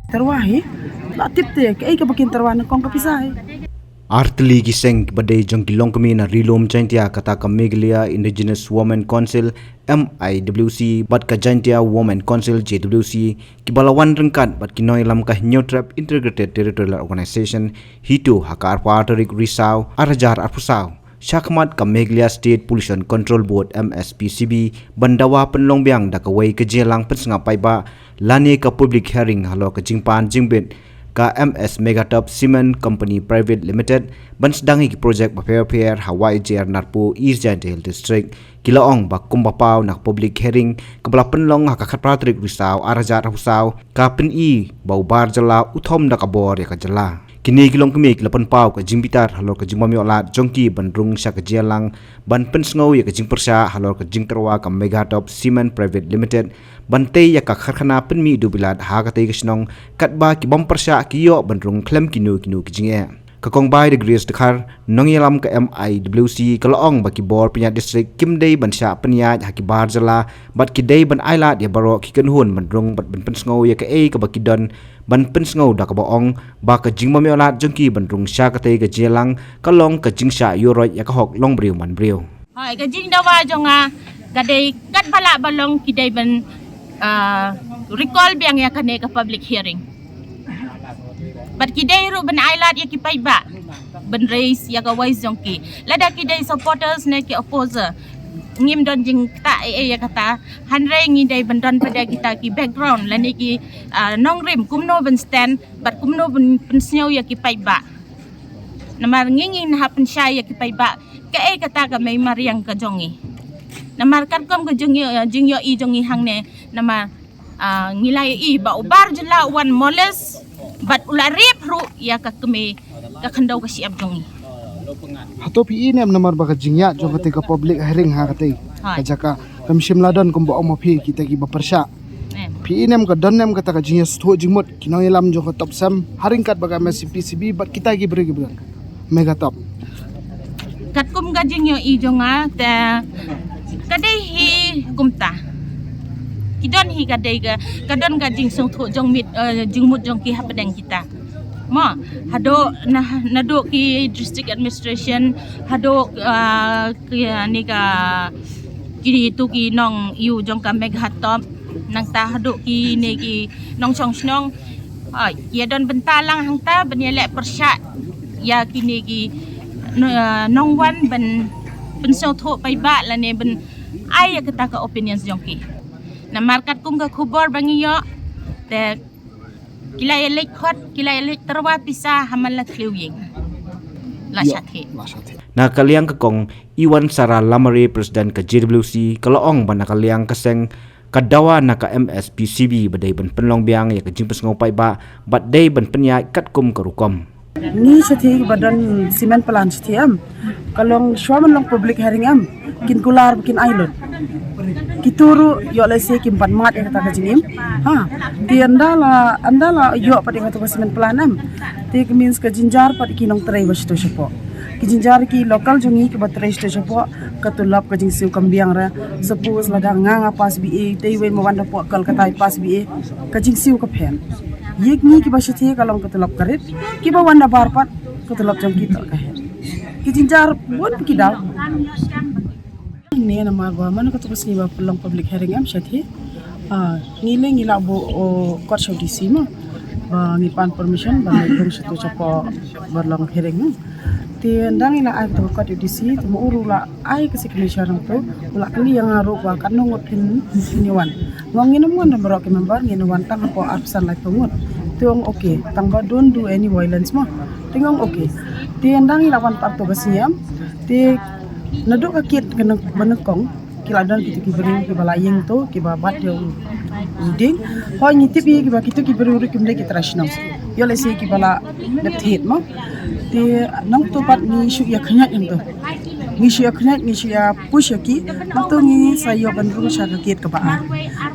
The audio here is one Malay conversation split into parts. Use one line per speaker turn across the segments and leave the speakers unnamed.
Terwahi, la tipte ke ka bakin terwana kong kapisay.
Artli giseng badai jong kilong kami na rilom jantia kata ka Meghalaya Indigenous Women Council MIWC bat ka jantia Women Council JWC kibalawan rengkat bat kinoy lam ka Nyotrap Integrated Territorial Organization hito hakar Patrick Risau arajar arpusau Syakmat ka Meghalaya State Pollution Control Board MSPCB bandawa penlongbiang da ka wei ka jelang pensengapai ba lani ka public hearing halo ka jingpan jingbet ka MS Megatop Cement Company Private Limited ban sedangi ki project paper Hawaii JR Narpu East Giant Hill District kilaong ba kumbapau nak public hearing kebala penlong hakakat Patrick Risau arajat husau ka peni bau bar jala uthom da kabor ya ka jala kini kilong kemi kilapan pau ka jingbitar halor ka jingmami olat jongki bandrung sya ka jelang ban pensngau ya ka jingpersa halor ka jingterwa ka Megatop Cement Private Limited bantai ya ka kharkhana penmi dubilat ha ka tei kasnong katba ki bompersya kiyo bandrung klem kinu kijinge kakong bai de grace dekhar nongyelam ka MIWC kalong baki bor pinya district kimdei bansya penya haki bar jala bat kidei ban aila dia baro ki kenhun bandrung bat ban pensngau ya ka ka baki don ban pensngau da ka baong ba ka jingmami olat jongki bandrung sya ka tei ka jelang kalong ka jingsya yoroi ya ka hok long briu man briu
hai ka jing dawa jonga gadei kat bala balong kidei ban recall biang ya kane ka public hearing but kidai ru ban ailat ya ki pai ba ban raise ya ka wise jongki lada kidai supporters ne ki opposer ngim don jing ta ya kata hanre ngidai ban don pada kita ki background lani ki nong rim kumno ban stand but kumno ban pensnyo ya ki pai ba namar ngingin happen shy ya ki pai ba ka kata ka may mariang ka jongi namar karkom ka jingyo i jongi hangne nama ngilay i ba ubar jela wan moles bat ularip ru ya ka kemi ka khandaw ka siap jongi
hato pi inem namar baka jingya jong ka public hearing ha kate kajaka kamshim ladon kumbo om phi kita ki baparsha pi inem ka donnem kata ka jingya stho jingmot kinoi lam jong ka top sam haring kat baka MSPCB bat kita ki beri ki Megatop
katkum ka jingyo i jonga ta kadai hi kumta kidon hi kadai ga kadon ga jing sung tho jong mit jingmut jong ki hapadang kita ma hado nado ki district administration hado ki ni ka kiri tu ki nong yu jong ka Megatop nang ta hado ki ni ki nong chong snong ai ya don bentalang hang ta benyelek persat ya kini ki nong wan ben pensong tho pai ba la ne ben ai kata ka opinions jongki na markat kum ka khubor bangi yo te kilay lek khot kilay lek terwa pisa hamala kliwing la shathe
na kaliang kakong Iwan Sara Lamare President ka JWC kalaong ban nakaliang kaseng kadawa na ka MSPCB badai ban penlong biang ya ka jingpes ngopai ba bat dai ban penya katkum karukom
Ni sethi badan simen pelan sethi kalong swaman long public hearing kin kular bikin ailon kituru yo lese kim pan mat kata ka jingim ti andala yo pada kata simen pelan ti means ka jinjar pad kinong trai wasto sepo ki jinjar ki lokal jongi ki batrai sto sepo katulap ka jing siu kambiang ra suppose lada nganga pas BA te we mo wanda po kal kata pas BA ka jing siu ka phen yek ni ki bashe kalong katulap karit ki ba wanda barpat katulap jam kita ka ki jinjar bon ki daw ni nama gua mana kata pasni ba pelong public hearing syathi ngila bo court show DC ma ngipan permission ba ngung situ copo berlong hearing ti ndang ila ai to court DC tu mo urula ai kasi komisaran to ula kali yang aru ba kanong opin niwan ngongin mo na baro ke member nginuwan tang ko absan like pengut tiong okay tang ba don't do any violence ma tingong okay ti ndang ila wan pak to basiam ti naduk akit kena benekong kiladan kita kiberi kibalayeng to kibabat yo uding ho ngitip ye kiba kitu kiberi uri kimde kitrashno yo lesi kibala depthet mo ti nang to pat ni shu ya khanyat yang to ni shu ya khanyat ni shu ya push ki to ni sayo bandru sha ka kit ka baar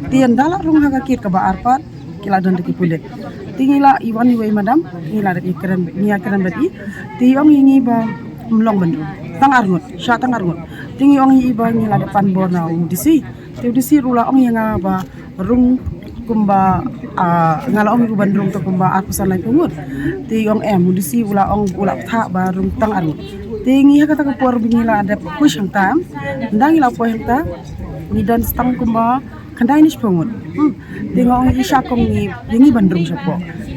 ti andala rung ha ka kit ka baar pat kiladan de kipulek tingila iwan ni madam ngila de keren ni keren bati ti ong ngi ba mlong bandru tang arngot sya tang arngot tingi ong iba ngila depan borna udisi te udisi rula ong yang ba rung kumba ngalaong ku bandrung to kumba aku sanai pungut ti ong mudisi ula tha ba rung tang aru ti ngi kata ka por bingila ada push hang tam ndang ila po hang ta ni dan stang kumba kandai nis pungut ti ngong isya kong ni yengi bandrung sapo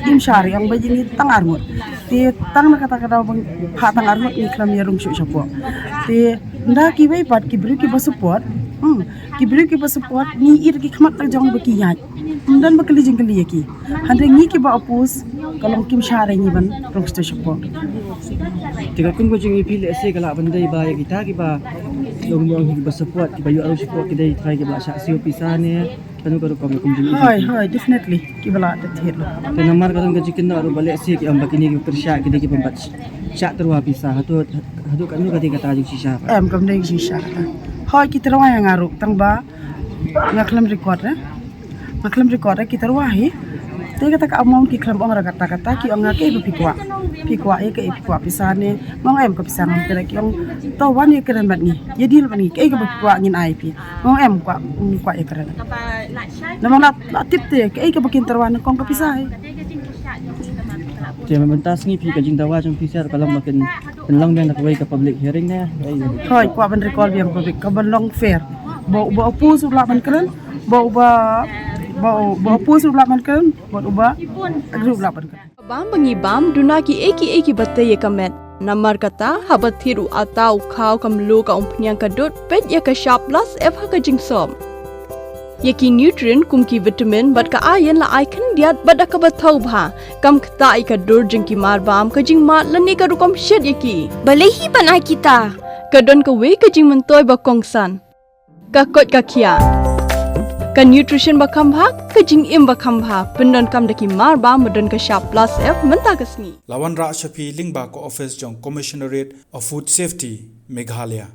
im syari ang ba yengi tang arngut ti tang na kata bang ha tang arngut ni klam yarung sapo ti nda ki bai pat ki bri ki ba support kibri ki ba support ni ir ki khmat tak jong ba ki yat dan ba kali jing kali ki hande ngi ki ba opus kalong kim share ni ban roksto support
Tiga kun ko jing ipil ese kala bandai ba ya kita ki ba long ba support ki ba yu aru support ki dai try ki ba sa sio pisane kanu ko ko kum jing
hai definitely ki bala ta thelo
te namar ka ka jikin aru bale ese ki amba kini ki persya ki dai ki pembat sya terwa pisa hatu kanu ka kata jing sisa
kam dai si sha hai ki terwa yang aruk tang ba ngaklam record ki terwa hi te kata ka among ki klam ong kata ki ong ngake pikwa e ke pikwa pisane mong em ko pisang tere ki ong to wan e keren bat ni ye dil ban ni ke ka pikwa ngin ai pi mong em kwa e keren na mong la tip te ke ka bakin terwan kong ka pisai
te membentas ni pi ka jing dawa jong pisar kalau makin penlang yang nak ka public hearing na
hoi kwa ban record biang public ka ban long fair bo pu su la ban keren bo pu su la ban keren bo group la ban keren
Bam bangi bam duna ki eki batte ye kamet namar kata habat thiru atau khau kam lu ka umpnyang ka dot pet ya ka sharp plus f ha ka jingsom ye ki nutrient kum ki vitamin bat ka iron la icon diat bada ka bathau bha kam khta I ka dur jing ki mar bam ka jing ma lani ka rukom shed ye ki bale hi banai kita ka don ka we ka jing mentoy ba kongsan ka kot ka kia ka nutrition ba khambha ka jing im ba khambha pendon kam daki mar ba modon ka sharp plus f menta kasni
Lawan Ra Shafi Lingba ko office jong Commissionerate of Food Safety Meghalaya